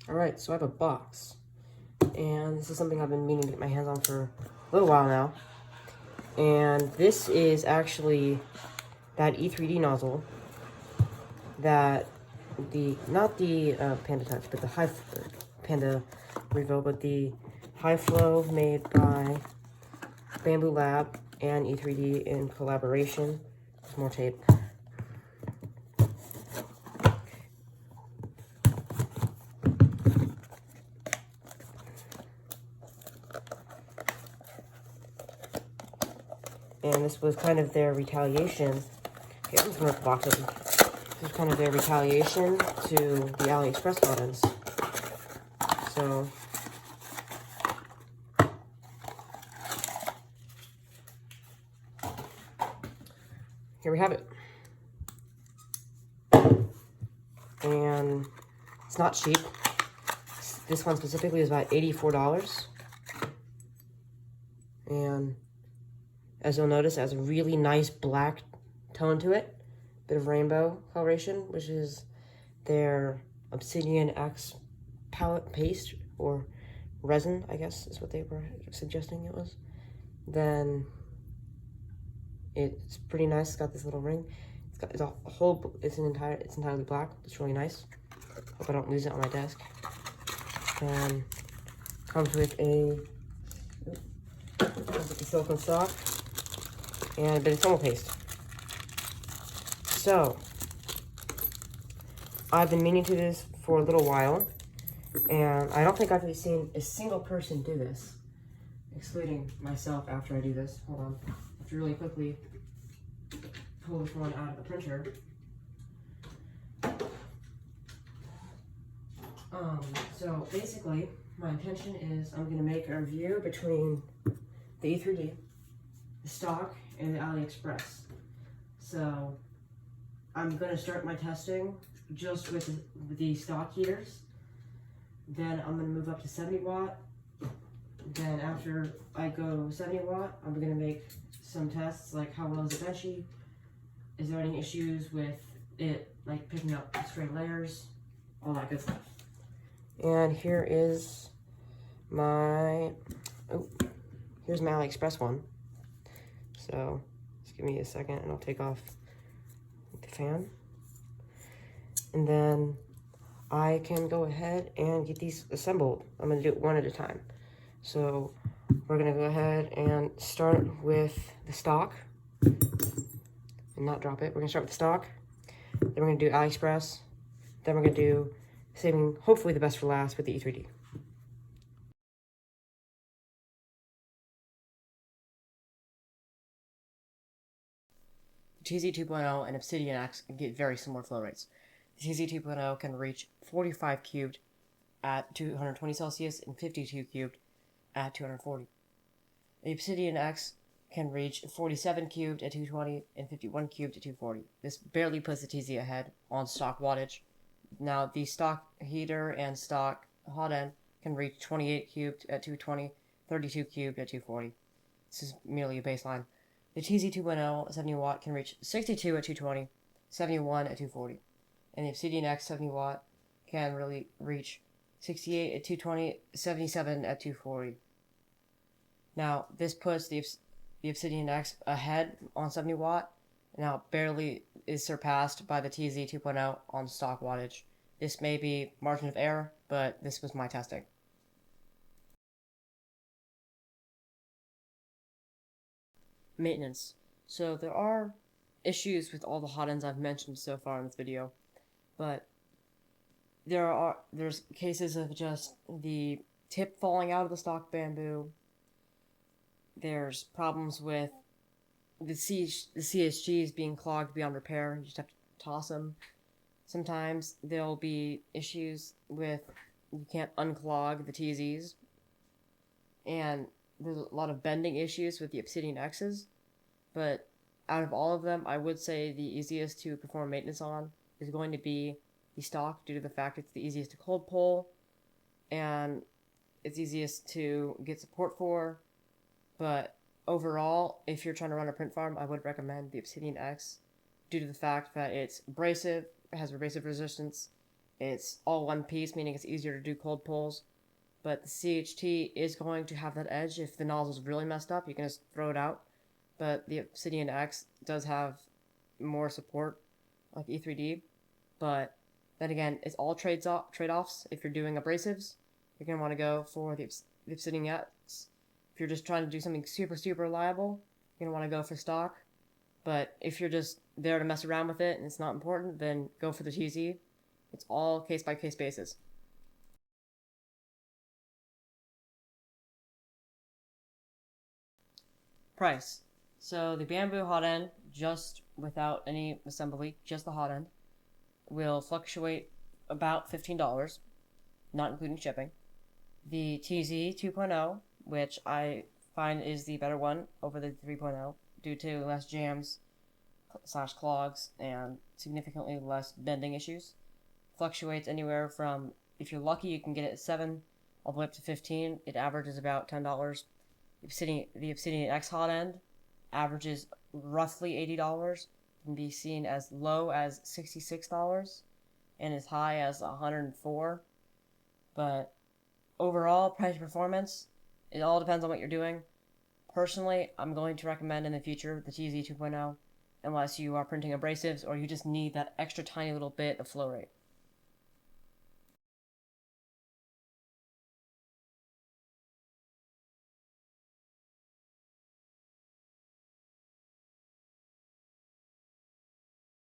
Alright, so I have a box, and this is something I've been meaning to get my hands on for a little while now. And this is actually that E3D nozzle that not the Panda Touch, but the Panda Revo, but the high flow made by Bambu Lab and E3D in collaboration. There's more tape. And this was kind of their retaliation. Okay, I'm just gonna rip the box open. This is kind of their retaliation to the AliExpress hotends. So here we have it. And it's not cheap. This one specifically is about $84. And as you'll notice, it has a really nice black tone to it. Bit of rainbow coloration, which is their ObXidian X palette paste, or resin, I guess is what they were suggesting it was. Then it's pretty nice. It's got this little ring. It's entirely black. It's really nice. Hope I don't lose it on my desk. And comes with the silicone stock and a bit of thermal paste. So I've been meaning to do this for a little while, and I don't think I've seen a single person do this, excluding myself after I do this. Hold on. I have to really quickly pull this one out of the printer. So basically, my intention is I'm going to make a review between the E3D, the stock, and the AliExpress. So I'm going to start my testing just with the stock heaters. Then I'm going to move up to 70 watt. Then after I go 70 watt, I'm going to make some tests, like how well is it benchy? Is there any issues with it, like picking up stray layers? All that good stuff. And here is my, here's my AliExpress one. So just give me a second and I'll take off the fan. And then I can go ahead and get these assembled. I'm gonna do it one at a time. So we're gonna go ahead and start with the stock and not drop it. We're gonna start with the stock. Then we're gonna do AliExpress. Then we're gonna do, saving hopefully the best for last, with the E3D. TZ 2.0 and ObXidian X get very similar flow rates. The TZ 2.0 can reach 45 cubed at 220 Celsius and 52 cubed at 240. The ObXidian X can reach 47 cubed at 220 and 51 cubed at 240. This barely puts the TZ ahead on stock wattage. Now, the stock heater and stock hot end can reach 28 cubed at 220, 32 cubed at 240. This is merely a baseline. The TZ 2.0 70 watt can reach 62 at 220, 71 at 240. And the ObXidian X 70 watt can really reach 68 at 220, 77 at 240. Now, this puts the ObXidian X ahead on 70 watt, now barely is surpassed by the TZ 2.0 on stock wattage. This may be margin of error, but this was my testing. Maintenance. So there are issues with all the hot ends I've mentioned so far in this video, but there's cases of just the tip falling out of the stock bamboo. There's problems with the CSGs being clogged beyond repair. You just have to toss them. Sometimes there'll be issues with you can't unclog the TZs. And there's a lot of bending issues with the ObXidian X's. But out of all of them, I would say the easiest to perform maintenance on is going to be the stock, due to the fact it's the easiest to cold pull and it's easiest to get support for. But overall, if you're trying to run a print farm, I would recommend the ObXidian X due to the fact that it's abrasive, it has abrasive resistance, it's all one piece, meaning it's easier to do cold pulls. But the CHT is going to have that edge. If the nozzle's really messed up, you can just throw it out. But the Obsidian X does have more support, like E3D. But then again, it's all trade-offs. If you're doing abrasives, you're going to want to go for the Obsidian X. If you're just trying to do something super, super reliable, you're going to want to go for stock. But if you're just there to mess around with it and it's not important, then go for the TZ. It's all case-by-case basis. Price. So the Bambu hot end, just without any assembly, just the hot end, will fluctuate about $15, not including shipping. The TZ 2.0, which I find is the better one over the 3.0 due to less jams / clogs and significantly less bending issues, fluctuates anywhere from, if you're lucky, you can get it at 7 all the way up to 15. It averages about $10. The Obsidian X hot end averages roughly $80, can be seen as low as $66 and as high as $104. But overall, price performance, it all depends on what you're doing. Personally, I'm going to recommend in the future the TZ 2.0 unless you are printing abrasives or you just need that extra tiny little bit of flow rate.